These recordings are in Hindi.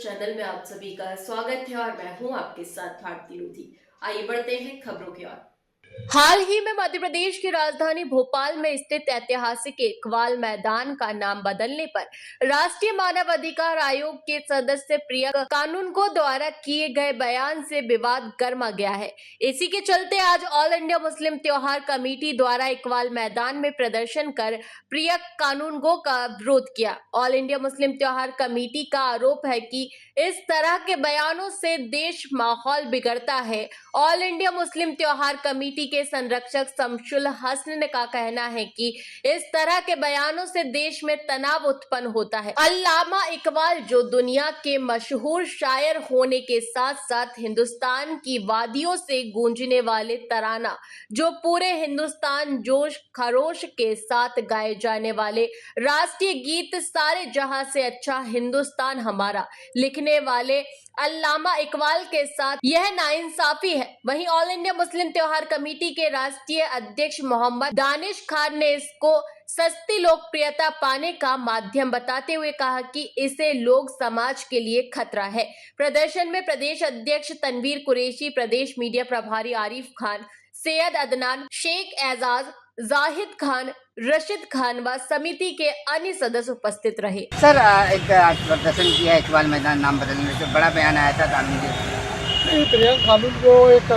चैनल में आप सभी का स्वागत है और मैं हूं आपके साथ भारती लोधी। आइए बढ़ते हैं खबरों की ओर। हाल ही में मध्य प्रदेश की राजधानी भोपाल में स्थित ऐतिहासिक इकबाल मैदान का नाम बदलने पर राष्ट्रीय मानव अधिकार आयोग के सदस्य प्रियंका कानूनगो द्वारा किए गए बयान से विवाद गर्मा गया है। इसी के चलते आज ऑल इंडिया मुस्लिम त्योहार कमेटी द्वारा इकबाल मैदान में प्रदर्शन कर प्रियंका कानूनगो का विरोध किया। ऑल इंडिया मुस्लिम त्योहार कमेटी का आरोप है कि इस तरह के बयानों से देश माहौल बिगड़ता है। ऑल इंडिया मुस्लिम त्योहार कमेटी के संरक्षक शमसुल हसन का कहना है कि इस तरह के बयानों से देश में तनाव उत्पन्न होता है। अल्लामा इकबाल जो दुनिया के मशहूर शायर होने के साथ साथ हिंदुस्तान की वादियों से गूंजने वाले तराना, जो पूरे हिंदुस्तान जोश खरोश के साथ गाए जाने वाले राष्ट्रीय गीत सारे जहां से अच्छा हिंदुस्तान हमारा लिखने वाले अल्लामा इकबाल के साथ यह नाइंसाफी है। वहीं ऑल इंडिया मुस्लिम त्योहार कमेटी के राष्ट्रीय अध्यक्ष मोहम्मद दानिश खान ने इसको सस्ती लोकप्रियता पाने का माध्यम बताते हुए कहा कि इसे लोग समाज के लिए खतरा है। प्रदर्शन में प्रदेश अध्यक्ष तनवीर कुरैशी, प्रदेश मीडिया प्रभारी आरिफ खान, सैयद अदनान, शेख एजाज, जाहिद खान, रशीद खान व समिति के अन्य सदस्य उपस्थित रहे। सर एक आज प्रदर्शन किया है इकबाल मैदान नाम बदलने से, बड़ा बयान आया था कानून के। प्रियंका कानून को एक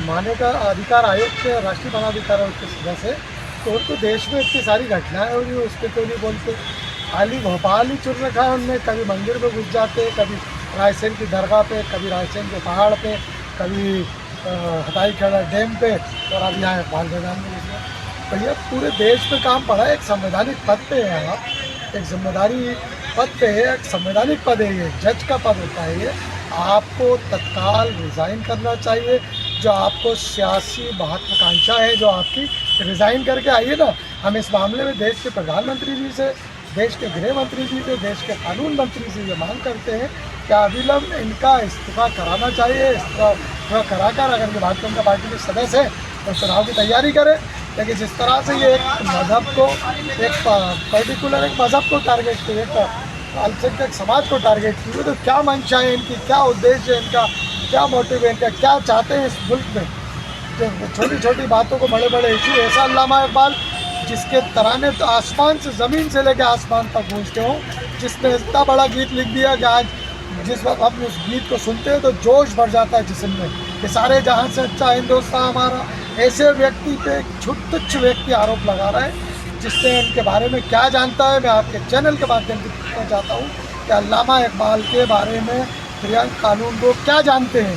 मानव अधिकार आयोग के राष्ट्रीय मानवाधिकार आयोग के सदस्य है, तो उनको देश में इतनी सारी घटनाएं हो रही है उसके क्यों नहीं बोलते। खाली भोपाल ही चुन रखा है उनने, कभी मंदिर में घुस जाते, कभी रायसेन की दरगाह पे, कभी रायसेन के पहाड़ पे, कभी हटाई खेड़ा डैम पे, और अब यहाँ इकबाल मैदान में। भैया पूरे देश पे काम पड़ा है, एक संवैधानिक पद पे है आप, एक जिम्मेदारी पद पे है, एक संवैधानिक पद है, ये जज का पद होता है। ये आपको तत्काल रिज़ाइन करना चाहिए। जो आपको सियासी महत्वाकांक्षा है जो आपकी, रिज़ाइन करके आइए ना। हम इस मामले में देश के प्रधानमंत्री जी से, देश के गृह मंत्री जी से, देश के कानून मंत्री से ये मांग करते हैं कि अविलंब इनका इस्तीफा कराना चाहिए। इस्तीफा कराकर अगर ये भारतीय जनता पार्टी के सदस्य हैं तो चुनाव की तैयारी करें। लेकिन जिस तरह से ये एक मज़हब को, एक पर्टिकुलर एक मज़हब को टारगेट किए, एक अल्पसंख्यक समाज को टारगेट किए, तो क्या मंशा है इनकी, क्या उद्देश्य है इनका, क्या मोटिव है इनका, क्या चाहते हैं इस मुल्क में। जो छोटी छोटी बातों को बड़े बड़े इशू, ऐसा अल्लामा इकबाल जिसके तराने तो आसमान से, ज़मीन से लेकर आसमान तक गूंजते हों, जिसने इतना बड़ा गीत लिख दिया कि आज जिस वक्त हम उस गीत को सुनते हैं तो जोश भर जाता है जिस्म में कि सारे जहां से अच्छा हिंदुस्तान हमारा। ऐसे व्यक्ति पे तुच्छ व्यक्ति आरोप लगा रहा है जिससे उनके बारे में क्या जानता है। मैं आपके चैनल के माध्यम से पूछना चाहता हूँ कि अल्लामा इकबाल के बारे में प्रियंका कानूनगो क्या जानते हैं।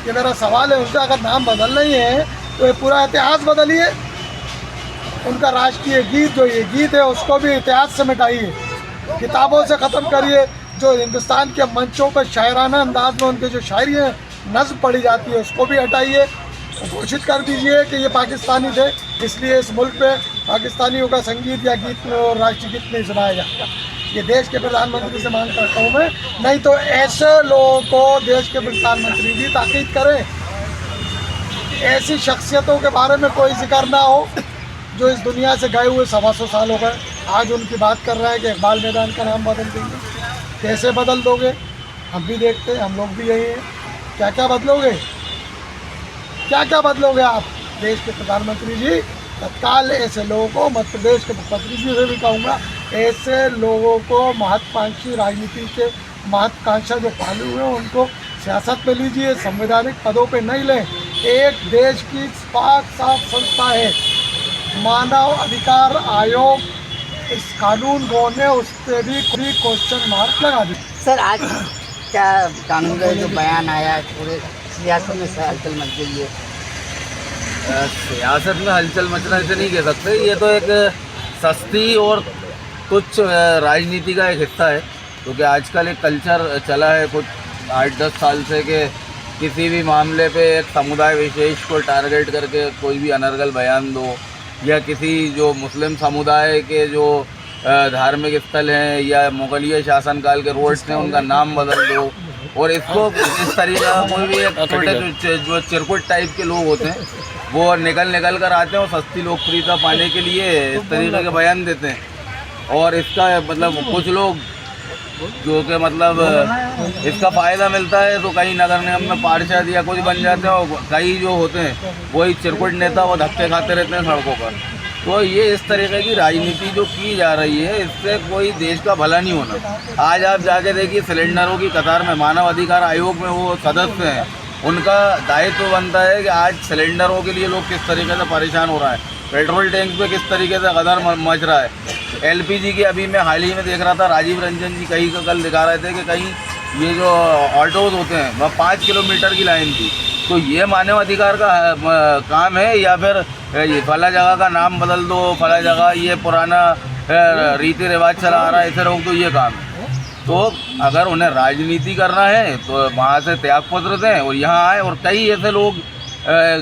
ये मेरा सवाल है उनका। अगर नाम बदलना ही है तो ये पूरा इतिहास बदलिए। उनका राष्ट्रीय गीत जो ये गीत है उसको भी इतिहास से मिटाइए, किताबों से ख़त्म करिए। जो हिंदुस्तान के मंचों पर शायराना अंदाज में उनके जो शायरी है नज़्म पढ़ी जाती है उसको भी हटाइए। घोषित कर दीजिए कि ये पाकिस्तानी थे, इसलिए इस मुल्क में पाकिस्तानियों का संगीत या गीत और राष्ट्रीय गीत नहीं सुनाया जाता। ये देश के प्रधानमंत्री से मांग करता हूँ मैं। नहीं तो ऐसे लोगों को देश के प्रधानमंत्री भी ताकीद करें, ऐसी शख्सियतों के बारे में कोई जिक्र ना हो जो इस दुनिया से गए हुए 125 साल हो गए। आज उनकी बात कर रहा है कि इकबाल मैदान का नाम बदल देंगे। कैसे बदल दोगे? हम भी देखते हैं, हम लोग भी यही हैं। क्या क्या बदलोगे, क्या क्या बदलोगे आप? देश के प्रधानमंत्री जी तत्काल ऐसे लोगों को, मध्य प्रदेश के मुख्यमंत्री जी से भी कहूँगा, ऐसे लोगों को महत्वाकांक्षी राजनीति के महत्वाकांक्षा जो पाले हुए हैं उनको सियासत में लीजिए, संवैधानिक पदों पे नहीं लें। एक देश की साफ संस्था है मानव अधिकार आयोग, इस कानून गो ने उस पर भी कोई क्वेश्चन मार्क लगा दी। सर आज क्या कानून का जो बयान आया पूरे सियासत में हलचल मच गई है। सियासत में हलचल मचना इसे नहीं कह सकते, ये तो एक सस्ती और तुच्छ राजनीति का एक हिस्सा है। क्योंकि आजकल एक कल्चर चला है कुछ 8-10 साल से कि किसी भी मामले पे एक समुदाय विशेष को टारगेट करके कोई भी अनर्गल बयान दो, या किसी जो मुस्लिम समुदाय के जो धार्मिक स्थल हैं या मुगलिया शासनकाल के रोड्स हैं उनका नाम बदल दो। और इसको इस तरीके का कोई भी एक छोटे जो चिरकुट टाइप के लोग होते हैं वो निकल कर आते हैं और सस्ती लोकप्रियता पाने के लिए इस तरीके के बयान देते हैं। और इसका मतलब कुछ लोग जो कि मतलब इसका फ़ायदा मिलता है तो कहीं नगर निगम में पार्षद या कुछ बन जाते हैं, और कई जो होते हैं वही चिरकुट नेता वो धक्के खाते रहते हैं सड़कों पर। तो ये इस तरीके की राजनीति जो की जा रही है, इससे कोई देश का भला नहीं होना। आज आप जाके देखिए सिलेंडरों की कतार में मानव अधिकार आयोग में वो सदस्य हैं, उनका दायित्व बनता है कि आज सिलेंडरों के लिए लोग किस तरीके से परेशान हो रहा है, पेट्रोल टैंक पे किस तरीके से गदर मच रहा है। एलपीजी की अभी मैं हाल ही में देख रहा था, राजीव रंजन जी कहीं कल दिखा रहे थे कि कहीं ये जो ऑटोज़ होते हैं वह 5 किलोमीटर की लाइन थी। तो ये मानव अधिकार का काम है या फिर ये फला जगह का नाम बदल दो, फला जगह ये पुराना रीति रिवाज चला आ रहा है इसे रोक दो, ये काम है। तो अगर उन्हें राजनीति करना है तो वहाँ से त्यागपत्र दें और यहाँ आए। और कई ऐसे लोग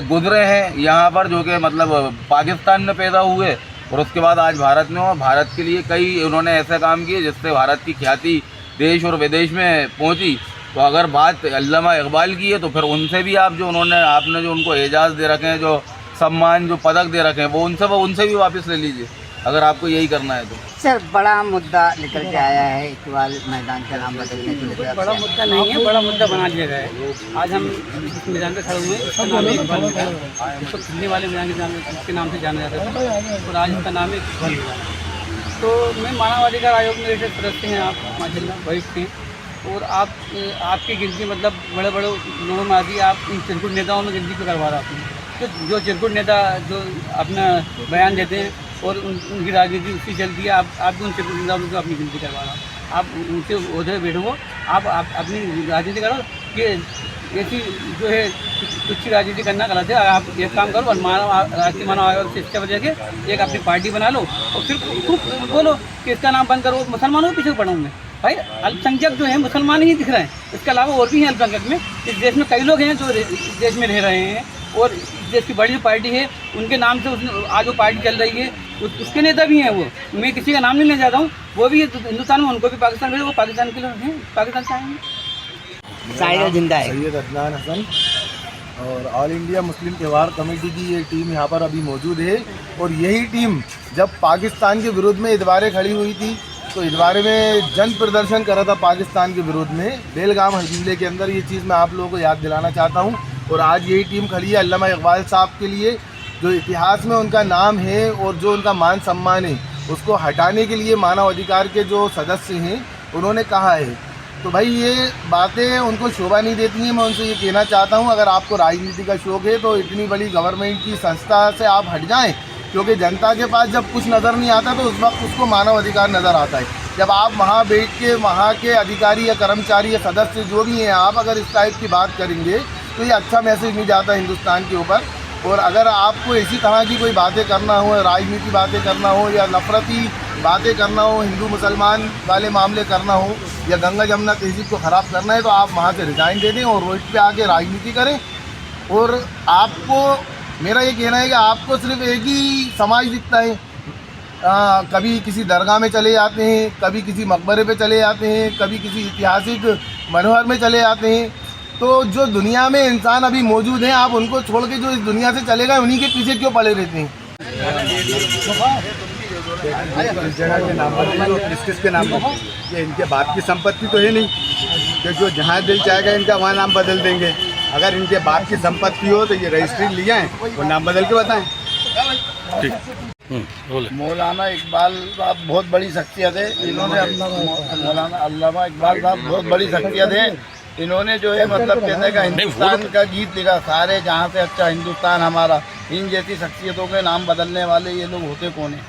गुजरे हैं यहाँ पर जो कि मतलब पाकिस्तान में पैदा हुए और उसके बाद आज भारत में हो, भारत के लिए कई उन्होंने ऐसे काम किए जिससे भारत की ख्याति देश और विदेश में पहुँची। तो अगर बात अल्लामा इकबाल की है तो फिर उनसे भी आप जो आपने जो उनको एजाज़ दे रखे हैं, जो सम्मान, जो पदक दे रखे हैं, वो उनसे भी वापस ले लीजिए अगर आपको यही करना है तो। सर बड़ा मुद्दा निकल के आया है इकबाल मैदान का नाम बदलने के लिए। बड़ा मुद्दा नहीं है, बड़ा मुद्दा बना दिया गया है। आज हम इस मैदान पे खड़े हुए हैं, इसका नाम है इकबाल मैदान। इसको खेलने वाले मैदान के नाम से जाना जाता था और आज इसका नाम है इकबाल मैदान। तो मैं मानवाधिकार आयोग में जैसे सदस्य हैं आप, माशाल्लाह वरिष्ठ हैं, और आपकी गिनती मतलब बड़े बड़े लोगों में आती है, आप इन चिरकुट नेताओं में गिनती क्यों करवा रहे हैं? तो जो चिरकुट नेता जो अपना बयान देते हैं और उनकी राजनीति उसकी चलती है, आप भी उन चिरकुट नेताओं को अपनी गिनती करवा रहे हो। आप उनसे उधर बैठो, आप अपनी राजनीति करो। कि ऐसी जो है कुछ राजनीति करना गलत है। आप एक काम करो, राष्ट्रीय मानव आयोग से इसके वजह के एक अपनी पार्टी बना लो और फिर खूब बोलो कि इसका नाम बंद करो। मुसलमानों के पीछे पड़ा हूँ मैं भाई। अल्पसंख्यक जो है मुसलमान ही दिख रहे हैं, इसके अलावा और भी हैं अल्पसंख्यक में। इस देश में कई लोग हैं जो इस देश में रह रहे हैं और इस देश की बड़ी पार्टी है उनके नाम से आज वो पार्टी चल रही है, उसके नेता भी हैं वो। मैं किसी का नाम नहीं लेना चाहता हूँ, वो भी हिंदुस्तान में, उनको भी पाकिस्तान में, वो पाकिस्तान के लोग हैं, पाकिस्तान से आएंगे। साहिल जिंदा है। सैयद अदनान हसन और ऑल इंडिया मुस्लिम त्यौहार कमेटी की ये टीम यहाँ पर अभी मौजूद है। और यही टीम जब पाकिस्तान के विरोध में इतवारे खड़ी हुई थी तो इतवारे में जन प्रदर्शन करा था पाकिस्तान के विरोध में बेलगाम जिले के अंदर। ये चीज़ मैं आप लोगों को याद दिलाना चाहता हूँ। और आज यही टीम खड़ी है अल्लामा इकबाल साहब के लिए, जो इतिहास में उनका नाम है और जो उनका मान सम्मान है उसको हटाने के लिए मानव अधिकार के जो सदस्य हैं उन्होंने कहा है। तो भाई ये बातें उनको शोभा नहीं देती हैं। मैं उनसे ये कहना चाहता हूँ, अगर आपको राजनीति का शौक है तो इतनी बड़ी गवर्नमेंट की संस्था से आप हट जाएं, क्योंकि जनता के पास जब कुछ नज़र नहीं आता तो उस वक्त उसको मानव अधिकार नज़र आता है। जब आप वहाँ बैठ के वहाँ के अधिकारी या कर्मचारी या सदस्य जो भी हैं, आप अगर इस टाइप की बात करेंगे तो ये अच्छा मैसेज नहीं जाता हिंदुस्तान के ऊपर। और अगर आपको इसी तरह की कोई बातें करना हो, राजनीति बातें करना हो या नफरती बातें करना हो, हिंदू मुसलमान वाले मामले करना हो या गंगा जमुना तहजीब को ख़राब करना है तो आप वहाँ से रिज़ाइन दे दें और रोड पे आके राजनीति करें। और आपको मेरा ये कहना है कि आपको सिर्फ एक ही समाज दिखता है। कभी किसी दरगाह में चले जाते हैं, कभी किसी मकबरे पे चले जाते हैं, कभी किसी ऐतिहासिक मनोहर में चले जाते हैं। तो जो दुनिया में इंसान अभी मौजूद हैं, आप उनको छोड़ के जो इस दुनिया से चले गए उन्हीं के पीछे क्यों पड़े रहते हैं? इस जगह के नाम पर किस के नाम पर? ये इनके बाप की संपत्ति तो है नहीं कि जो जहाँ दिल चाहेगा इनका वहाँ नाम बदल देंगे। अगर इनके बाप की संपत्ति हो तो ये रजिस्ट्री लिया है वो नाम बदल के बताएं। मौलाना इकबाल साहब बहुत बड़ी शख्सियत है। इन्होंने मौलाना अल्लामा इकबाल साहब बहुत बड़ी शख्सियत है। इन्होंने जो है मतलब कहने का हिंदुस्तान का गीत लिखा, सारे जहाँ से अच्छा हिंदुस्तान हमारा। इन जैसी शख्सियतों के नाम बदलने वाले ये लोग होते कौन हैं?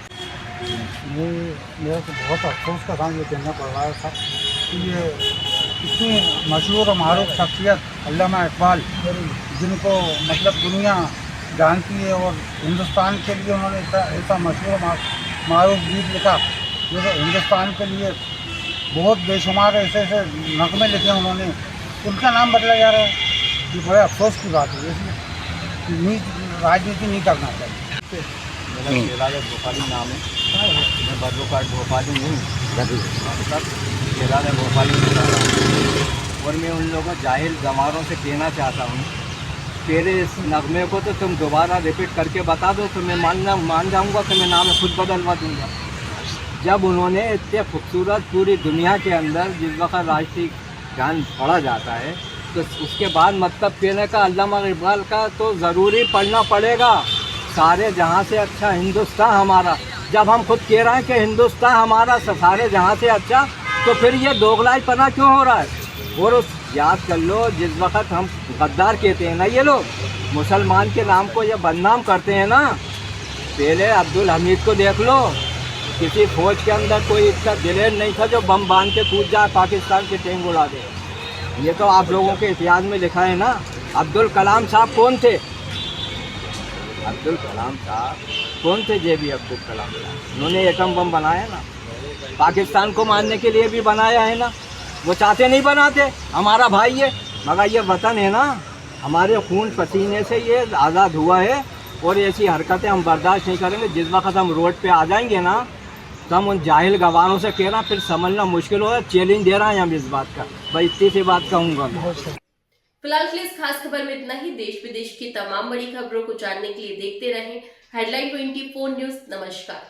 मेरे को बहुत अफसोस का काम ये कहना पड़ रहा था कि ये इतनी मशहूर और मारूफ शख्सियत अल्लामा इकबाल, जिनको मतलब दुनिया जानती है और हिंदुस्तान के लिए उन्होंने ऐसा मशहूर मारूफ गीत लिखा, जो हिंदुस्तान के लिए बहुत बेशुमार ऐसे नगमे लिखे उन्होंने, उनका नाम बदला जा रहा है। ये बड़े अफसोस की बात है। इसलिए राजनीति नहीं करना चाहिए। मेरा केलाद भोपाली नाम है, मैं बर्रोकाट भोपाली हूँ, केलाद भोपाली और मैं उन लोगों जाहिल गंवारों से कहना चाहता हूँ, तेरे इस नगमे को तो तुम दोबारा रिपीट करके बता दो तो मैं मान जाऊँगा कि मैं नाम खुद बदलवा दूँगा। जब उन्होंने इतने खूबसूरत पूरी दुनिया के अंदर जिस वक्त राष्ट्रीय गान पढ़ा जाता है तो उसके बाद मतलब कहने का अल्लामा इकबाल का तो ज़रूरी पढ़ना पड़ेगा। सारे जहाँ से अच्छा हिंदुस्तान हमारा, जब हम खुद कह रहे हैं कि हिंदुस्तान हमारा सारे जहाँ से अच्छा, तो फिर ये दोगलाईपना क्यों हो रहा है। और उस याद कर लो जिस वक्त हम गद्दार कहते हैं ना, ये लोग मुसलमान के नाम को ये बदनाम करते हैं ना, पहले अब्दुल हमीद को देख लो, किसी फौज के अंदर कोई इतना दिलेर नहीं था जो बम बांध के कूद जाए पाकिस्तान के टैंक उड़ा दे। ये तो आप लोगों के इतिहास में लिखा है ना। अब्दुल कलाम साहब कौन थे? अब्दुल कलाम साहब कौन थे? जे बी अब्दुल कलाम साहब, उन्होंने एटम बम बनाया ना, पाकिस्तान को मारने के लिए भी बनाया है ना। वो चाहते नहीं बनाते, हमारा भाई है, मगर ये वतन है ना, हमारे खून पसीने से ये आज़ाद हुआ है और ऐसी हरकतें हम बर्दाश्त नहीं करेंगे। जिस वक्त हम रोड पे आ जाएंगे ना तो हम उन जाहिल गवारों से कहना फिर समझना मुश्किल होगा। चैलेंज दे रहा है हम इस बात का, भाई इतनी सी बात कहूँगा मैं। फिलहाल के लिए इस खास खबर में इतना ही। देश विदेश की तमाम बड़ी खबरों को जानने के लिए देखते रहें हेडलाइन 24 न्यूज। नमस्कार।